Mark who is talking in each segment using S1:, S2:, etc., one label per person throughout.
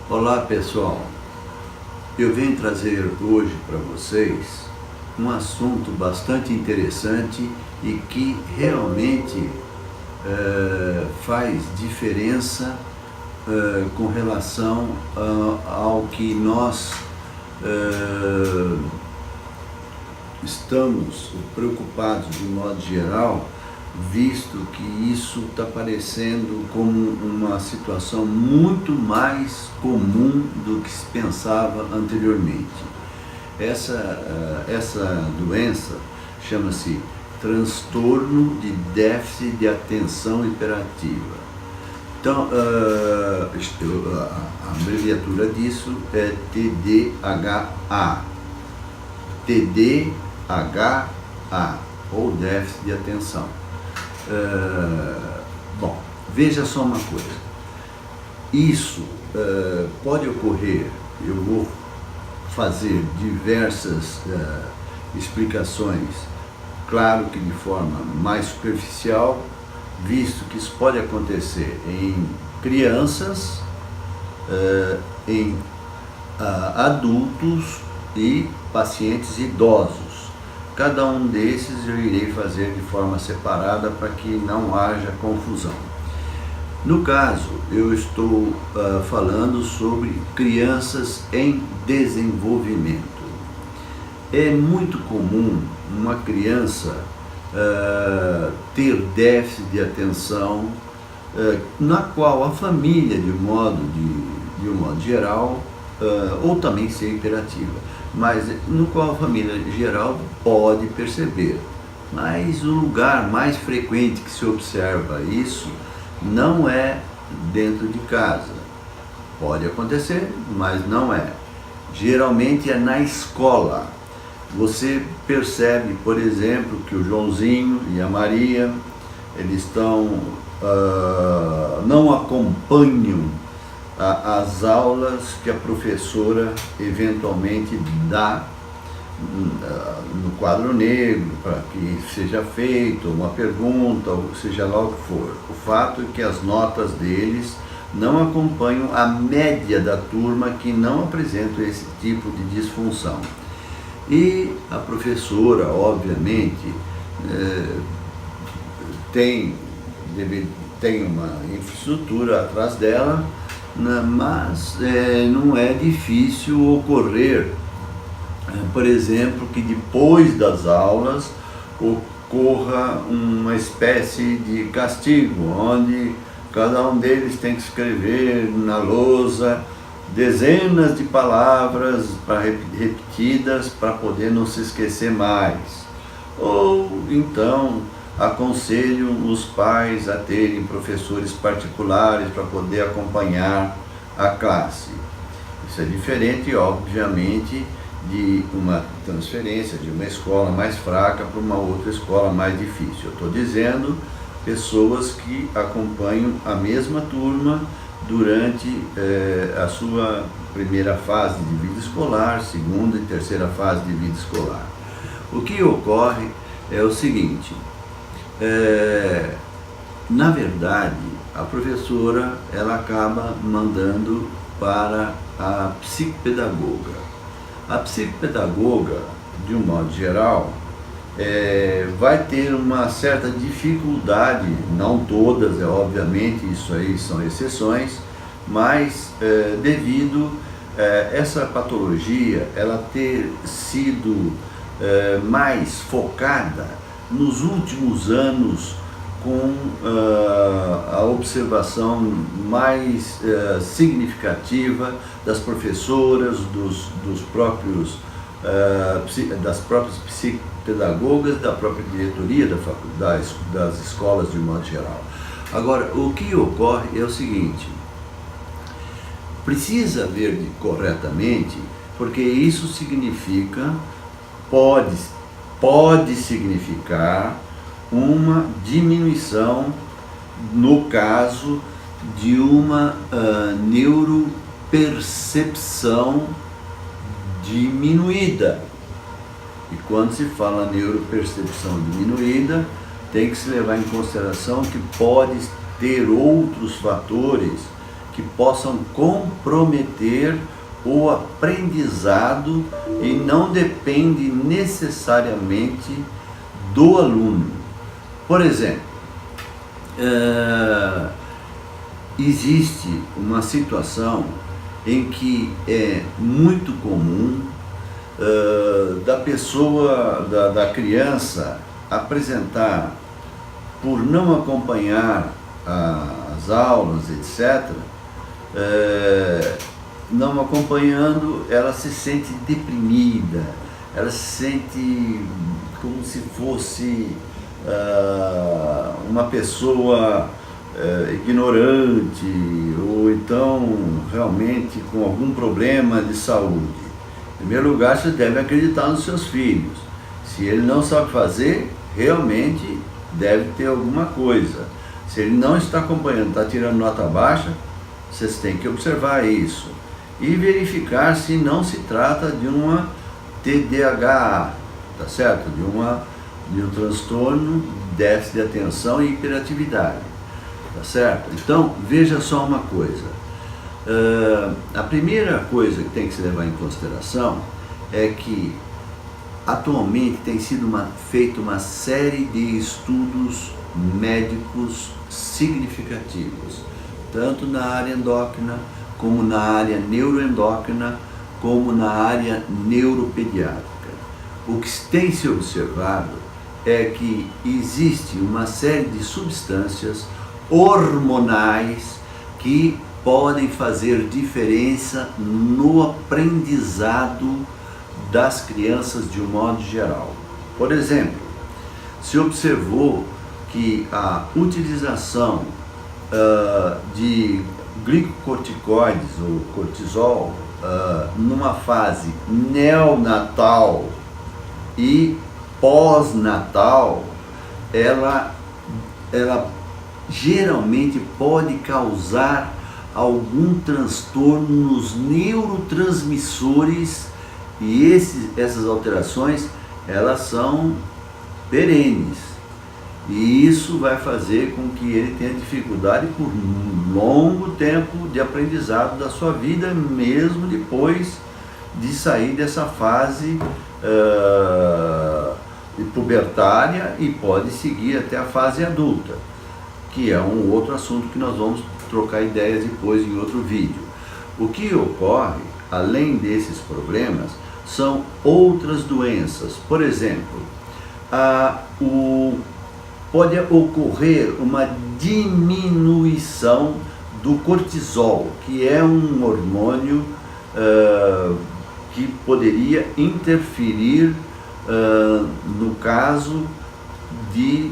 S1: Olá pessoal, eu venho trazer hoje para vocês um assunto bastante interessante e que realmente faz diferença com relação ao que nós estamos preocupados de modo geral, visto que isso está parecendo como uma situação muito mais comum do que se pensava anteriormente. Essa doença chama-se transtorno de déficit de atenção hiperativa. Então, a abreviatura disso é TDAH. TDAH, ou déficit de atenção. Bom, veja só uma coisa. Isso pode ocorrer, eu vou fazer diversas explicações, claro que de forma mais superficial, visto que isso pode acontecer em crianças, em adultos e pacientes idosos. Cada um desses eu irei fazer de forma separada para que não haja confusão. No caso, eu estou falando sobre crianças em desenvolvimento. É muito comum uma criança ter déficit de atenção, na qual a família, de um modo geral, ou também ser hiperativa, mas no qual a família geral pode perceber. Mas o lugar mais frequente que se observa isso não é dentro de casa. Pode acontecer, mas não é. Geralmente é na escola. Você percebe, por exemplo, que o Joãozinho e a Maria, eles não acompanham as aulas que a professora eventualmente dá no quadro negro, para que seja feita uma pergunta, ou seja lá o que for. O fato é que as notas deles não acompanham a média da turma que não apresenta esse tipo de disfunção. E a professora, obviamente, tem uma infraestrutura atrás dela, mas não é difícil ocorrer, por exemplo, que depois das aulas ocorra uma espécie de castigo, onde cada um deles tem que escrever na lousa dezenas de palavras repetidas para poder não se esquecer mais. Ou então aconselho os pais a terem professores particulares para poder acompanhar a classe. Isso é diferente, obviamente, de uma transferência de uma escola mais fraca para uma outra escola mais difícil. Eu estou dizendo pessoas que acompanham a mesma turma durante a sua primeira fase de vida escolar, segunda e terceira fase de vida escolar. O que ocorre é o seguinte: na verdade, a professora ela acaba mandando para a psicopedagoga. A psicopedagoga, de um modo geral, vai ter uma certa dificuldade, não todas, obviamente, isso aí são exceções, mas devido essa patologia ela ter sido mais focada nos últimos anos, com a observação mais significativa das professoras, das próprias psicopedagogas, da própria diretoria das escolas de modo geral. Agora, o que ocorre é o seguinte: precisa ver corretamente, porque isso significa, pode significar uma diminuição, no caso de uma neuropercepção diminuída. E quando se fala neuropercepção diminuída, tem que se levar em consideração que pode ter outros fatores que possam comprometer o aprendizado e não depende necessariamente do aluno. Por exemplo, existe uma situação em que é muito comum da pessoa, da criança apresentar, por não acompanhar as aulas, etc., não acompanhando, ela se sente deprimida, ela se sente como se fosse uma pessoa ignorante, ou então realmente com algum problema de saúde. Em primeiro lugar, você deve acreditar nos seus filhos. Se ele não sabe fazer, realmente deve ter alguma coisa. Se ele não está acompanhando, está tirando nota baixa, vocês têm que observar isso e verificar se não se trata de uma TDAH, tá certo? De um transtorno de déficit de atenção e hiperatividade, tá certo? Então, veja só uma coisa. A primeira coisa que tem que se levar em consideração é que atualmente tem sido feita uma série de estudos médicos significativos, tanto na área endócrina, como na área neuroendócrina, como na área neuropediátrica. O que tem se observado é que existe uma série de substâncias hormonais que podem fazer diferença no aprendizado das crianças de um modo geral. Por exemplo, se observou que a utilização de glicocorticoides ou cortisol numa fase neonatal e pós-natal, ela geralmente pode causar algum transtorno nos neurotransmissores, e essas alterações elas são perenes, e isso vai fazer com que ele tenha dificuldade por um longo tempo de aprendizado da sua vida, mesmo depois de sair dessa fase pubertária, e pode seguir até a fase adulta, que é um outro assunto que nós vamos trocar ideias depois em outro vídeo. O que ocorre, além desses problemas, são outras doenças. Por exemplo, pode ocorrer uma diminuição do cortisol, que é um hormônio que poderia interferir no caso de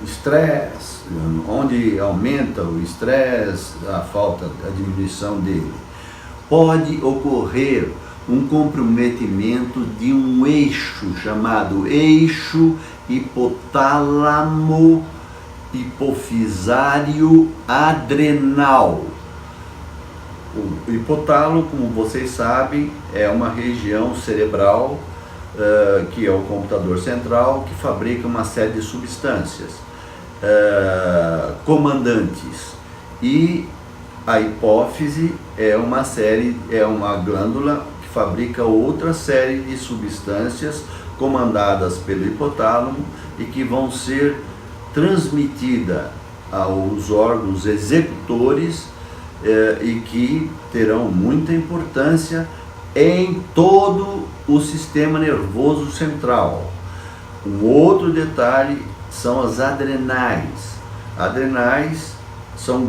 S1: estresse, onde aumenta o estresse, a diminuição dele. Pode ocorrer um comprometimento de um eixo chamado eixo hipotálamo hipofisário adrenal. O hipotálamo, como vocês sabem, é uma região cerebral que é o computador central, que fabrica uma série de substâncias comandantes, e a hipófise é uma glândula que fabrica outra série de substâncias comandadas pelo hipotálamo e que vão ser transmitidas aos órgãos executores e que terão muita importância em todo o sistema nervoso central. Um outro detalhe são as adrenais. Adrenais são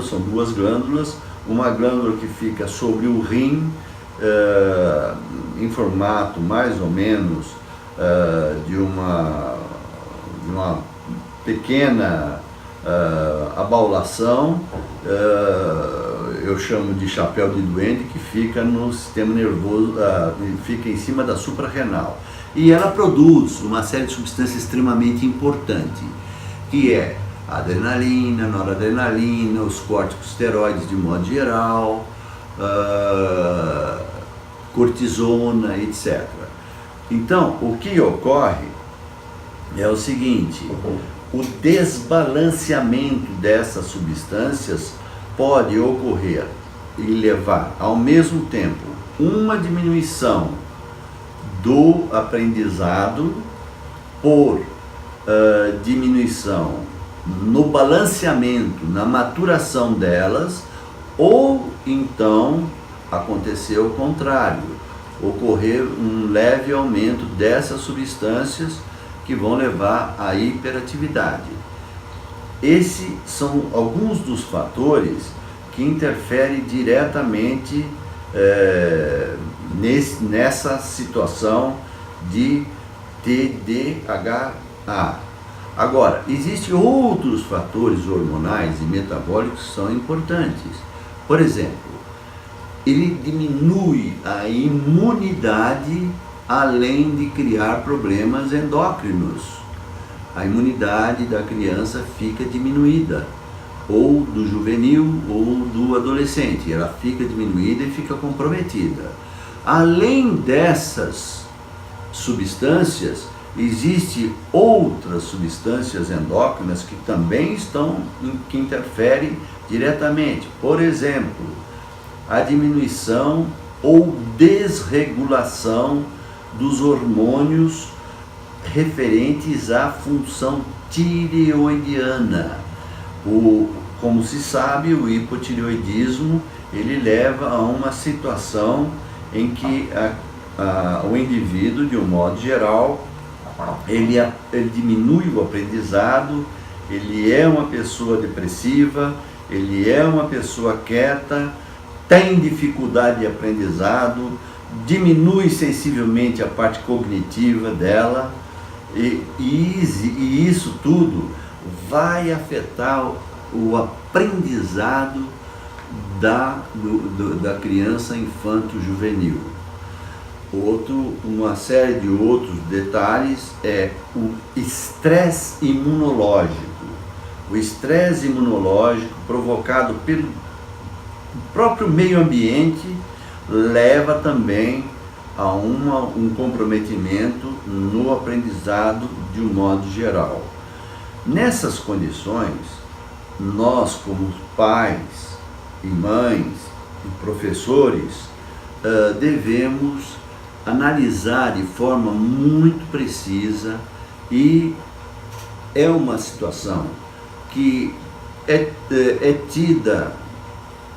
S1: são duas glândulas, uma glândula que fica sobre o rim, em formato mais ou menos de uma pequena abaulação, eu chamo de chapéu de duende, que fica no sistema nervoso, fica em cima da suprarrenal. E ela produz uma série de substâncias extremamente importantes, que é a adrenalina, noradrenalina, os corticosteroides de modo geral, cortisona, etc. Então, o que ocorre é o seguinte: o desbalanceamento dessas substâncias pode ocorrer e levar ao mesmo tempo uma diminuição do aprendizado por diminuição no balanceamento, na maturação delas, ou então acontecer o contrário, ocorrer um leve aumento dessas substâncias que vão levar à hiperatividade. Esses são alguns dos fatores que interferem diretamente nessa situação de TDAH. Agora, existem outros fatores hormonais e metabólicos que são importantes. Por exemplo, ele diminui a imunidade além de criar problemas endócrinos. A imunidade da criança fica diminuída, ou do juvenil ou do adolescente, ela fica diminuída e fica comprometida. Além dessas substâncias, existem outras substâncias endócrinas que também que interferem diretamente. Por exemplo, a diminuição ou desregulação dos hormônios referentes à função tireoidiana. Como se sabe, o hipotireoidismo ele leva a uma situação em que o indivíduo, de um modo geral, ele diminui o aprendizado, ele é uma pessoa depressiva, ele é uma pessoa quieta, tem dificuldade de aprendizado, diminui sensivelmente a parte cognitiva dela, e isso tudo vai afetar o aprendizado da criança infanto-juvenil. Uma série de outros detalhes é o estresse imunológico. O estresse imunológico provocado pelo próprio meio ambiente leva também a um comprometimento no aprendizado de um modo geral. Nessas condições, nós como pais e mães e professores devemos analisar de forma muito precisa, e é uma situação que é tida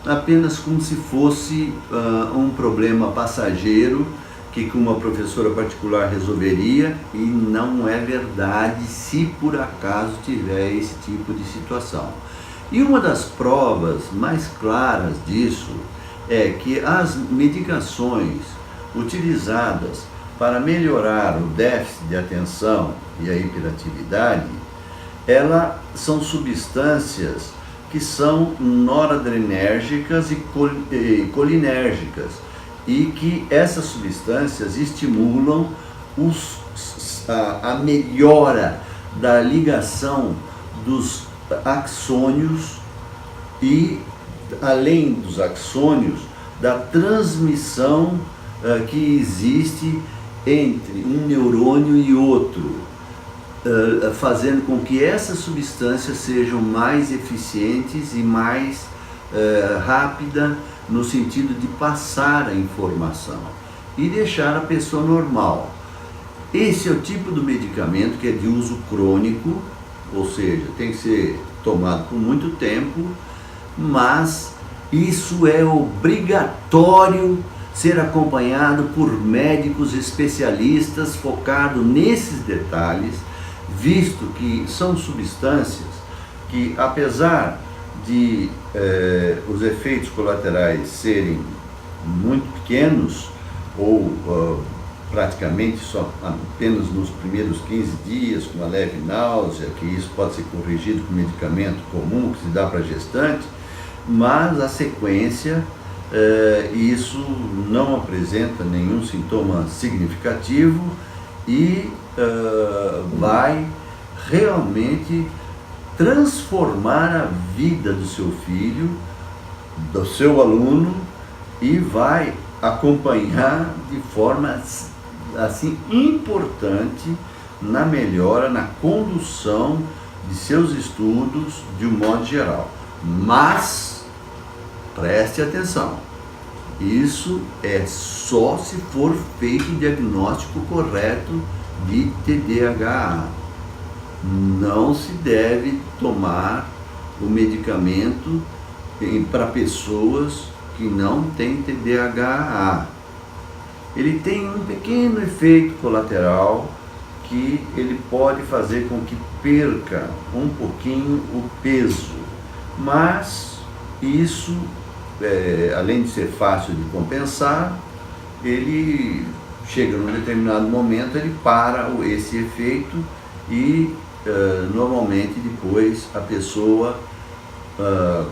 S1: apenas como se fosse um problema passageiro que uma professora particular resolveria, e não é verdade se por acaso tiver esse tipo de situação. E uma das provas mais claras disso é que as medicações utilizadas para melhorar o déficit de atenção e a hiperatividade, elas são substâncias que são noradrenérgicas e colinérgicas, e que essas substâncias estimulam a melhora da ligação dos axônios e, além dos axônios, da transmissão que existe entre um neurônio e outro, fazendo com que essas substâncias sejam mais eficientes e mais rápida no sentido de passar a informação e deixar a pessoa normal. Esse é o tipo do medicamento que é de uso crônico, ou seja, tem que ser tomado por muito tempo, mas isso é obrigatório ser acompanhado por médicos especialistas focados nesses detalhes, visto que são substâncias que, apesar de os efeitos colaterais serem muito pequenos, ou praticamente só apenas nos primeiros 15 dias, com uma leve náusea, que isso pode ser corrigido com medicamento comum que se dá para gestante, mas a sequência, isso não apresenta nenhum sintoma significativo e vai realmente transformar a vida do seu filho, do seu aluno, e vai acompanhar de forma assim importante na melhora, na condução de seus estudos de um modo geral. Mas, preste atenção, isso é só se for feito o diagnóstico correto de TDAH. Não se deve tomar o medicamento para pessoas que não têm TDAH. Ele tem um pequeno efeito colateral que ele pode fazer com que perca um pouquinho o peso, mas isso, além de ser fácil de compensar, ele chega num determinado momento, ele para esse efeito e normalmente depois a pessoa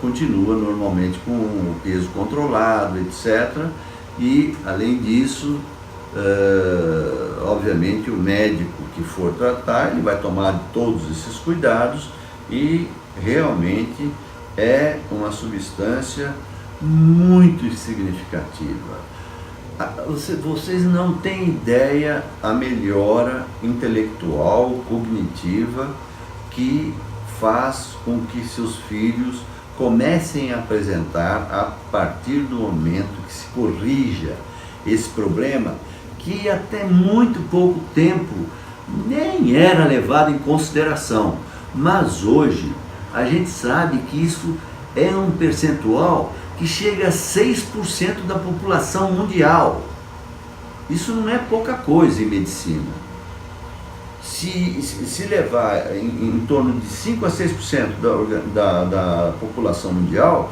S1: continua normalmente com o peso controlado, etc. E além disso, obviamente o médico que for tratar, ele vai tomar todos esses cuidados e realmente é uma substância muito significativa. Vocês não têm ideia a melhora intelectual, cognitiva que faz com que seus filhos comecem a apresentar a partir do momento que se corrija esse problema, que até muito pouco tempo nem era levado em consideração. Mas hoje a gente sabe que isso é um percentual que chega a 6% da população mundial. Isso não é pouca coisa em medicina. Se levar em torno de 5 a 6% da população mundial,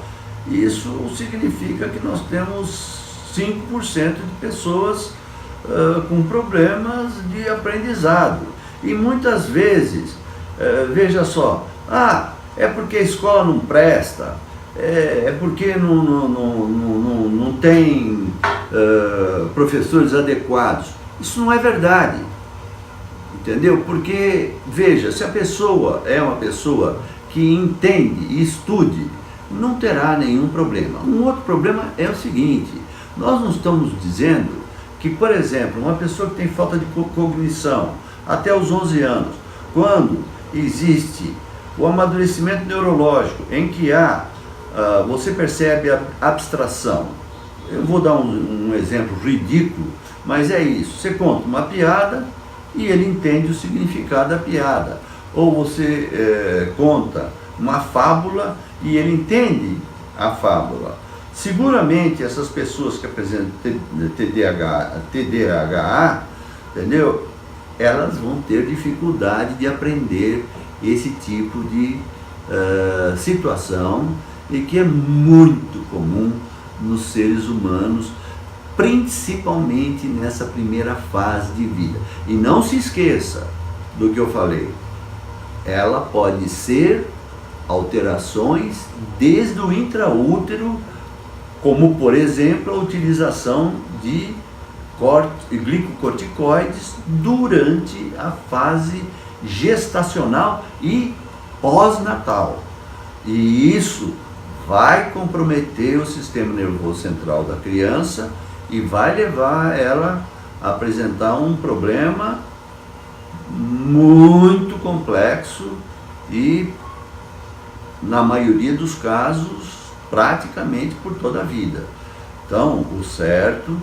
S1: isso significa que nós temos 5% de pessoas com problemas de aprendizado. E muitas vezes, veja só, é porque a escola não presta, é porque não tem professores adequados. Isso não é verdade. Entendeu? Porque, veja, se a pessoa é uma pessoa que entende e estude, não terá nenhum problema. Um outro problema é o seguinte: nós não estamos dizendo que, por exemplo, uma pessoa que tem falta de cognição até os 11 anos, quando existe o amadurecimento neurológico em que você percebe a abstração. Eu vou dar um exemplo ridículo, mas é isso. Você conta uma piada e ele entende o significado da piada. Ou você conta uma fábula e ele entende a fábula. Seguramente essas pessoas que apresentam TDAH, entendeu? Elas vão ter dificuldade de aprender esse tipo de situação, e que é muito comum nos seres humanos, principalmente nessa primeira fase de vida. E não se esqueça do que eu falei, ela pode ser alterações desde o intraútero, como por exemplo a utilização de glicocorticoides durante a fase gestacional e pós-natal. E isso vai comprometer o sistema nervoso central da criança e vai levar ela a apresentar um problema muito complexo e, na maioria dos casos, praticamente por toda a vida. Então, o certo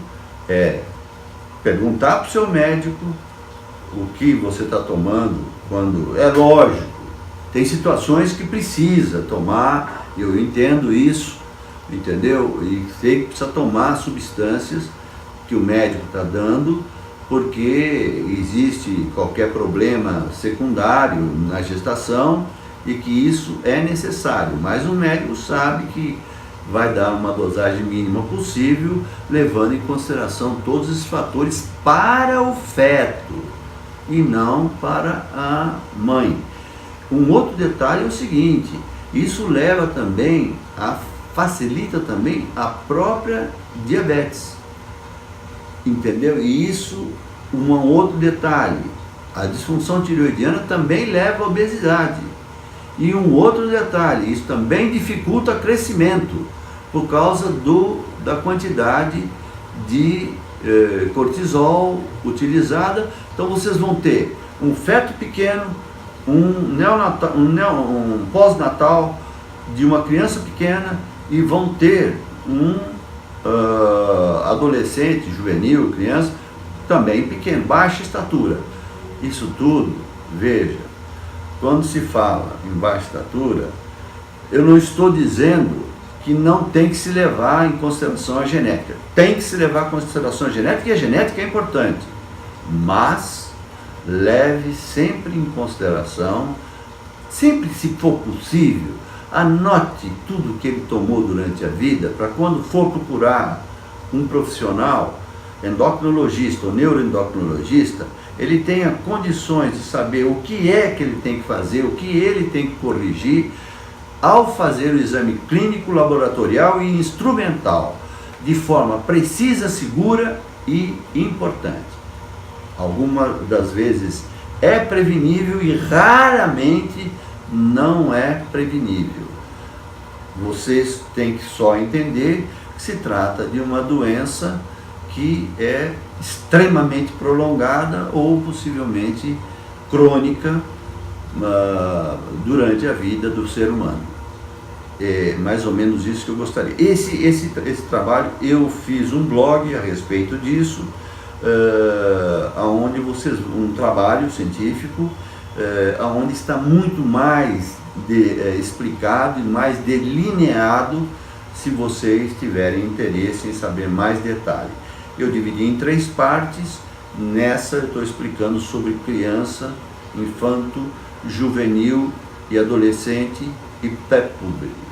S1: é perguntar para o seu médico o que você está tomando, quando é lógico, tem situações que precisa tomar, eu entendo isso, entendeu? E sei que precisa tomar substâncias que o médico está dando, porque existe qualquer problema secundário na gestação e que isso é necessário, mas o médico sabe que vai dar uma dosagem mínima possível, levando em consideração todos esses fatores para o feto e não para a mãe. Um outro detalhe é o seguinte: isso leva também facilita também a própria diabetes, entendeu? E isso, um outro detalhe, a disfunção tireoidiana também leva à obesidade. E um outro detalhe, isso também dificulta o crescimento por causa da quantidade de cortisol utilizada. Então vocês vão ter um feto pequeno um pós-natal de uma criança pequena e vão ter um adolescente, juvenil, criança, também pequeno, baixa estatura. Isso tudo, veja, quando se fala em baixa estatura, eu não estou dizendo que não tem que se levar em consideração a genética. Tem que se levar em consideração a genética, e a genética é importante. Mas leve sempre em consideração, sempre se for possível, anote tudo que ele tomou durante a vida, para quando for procurar um profissional, endocrinologista ou neuroendocrinologista, ele tenha condições de saber o que é que ele tem que fazer, o que ele tem que corrigir, ao fazer o exame clínico, laboratorial e instrumental, de forma precisa, segura e importante. Algumas das vezes é prevenível e raramente não é prevenível. Vocês têm que só entender que se trata de uma doença que é extremamente prolongada ou possivelmente crônica durante a vida do ser humano. É mais ou menos isso que eu gostaria. Esse trabalho, eu fiz um blog a respeito disso, onde um trabalho científico, onde está muito mais explicado e mais delineado, se vocês tiverem interesse em saber mais detalhe. Eu dividi em 3 partes. Nessa eu estou explicando sobre criança, infanto, juvenil e adolescente e pré-púberto.